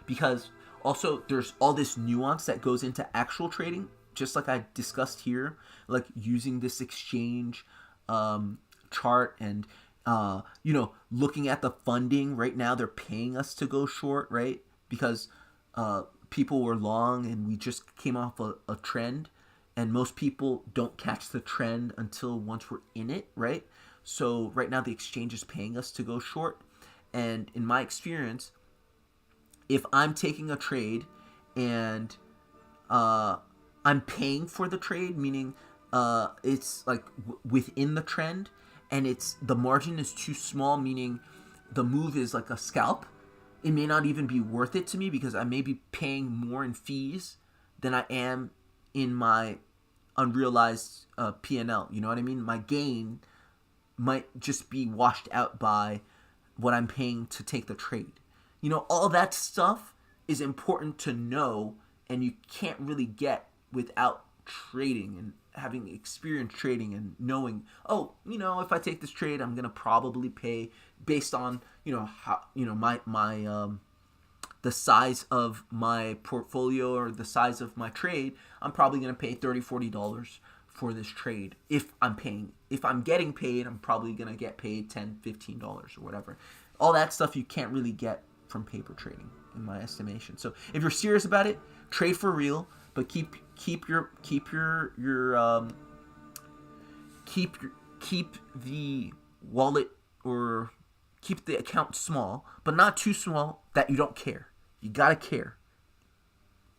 because also there's all this nuance that goes into actual trading, just like I discussed here, like using this exchange chart and looking at the funding. Right now they're paying us to go short, right? Because people were long and we just came off a trend, and most people don't catch the trend until once we're in it, right? So right now the exchange is paying us to go short, and in my experience, if I'm taking a trade and I'm paying for the trade, meaning it's like within the trend, and the margin is too small, meaning the move is like a scalp, it may not even be worth it to me, because I may be paying more in fees than I am in my unrealized P&L. You know what I mean? My gain might just be washed out by what I'm paying to take the trade. All that stuff is important to know, and you can't really get without trading and having experience trading and knowing, if I take this trade, I'm gonna probably pay based on how my the size of my portfolio or the size of my trade. I'm probably gonna pay $30-$40 for this trade. If I'm getting paid, I'm probably gonna get paid $10-$15 or whatever. All that stuff you can't really get from paper trading, in my estimation. So if you're serious about it, trade for real, but keep the wallet, or keep the account small, but not too small that you don't care. You gotta care.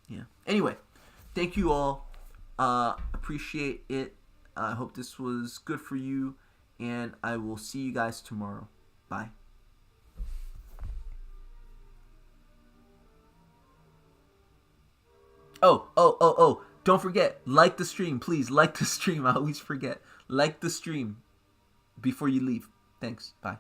Yeah. Anyway, thank you all. Appreciate it. I hope this was good for you, and I will see you guys tomorrow. Bye. Oh. Don't forget, like the stream. Please, like the stream. I always forget. Like the stream before you leave. Thanks. Bye.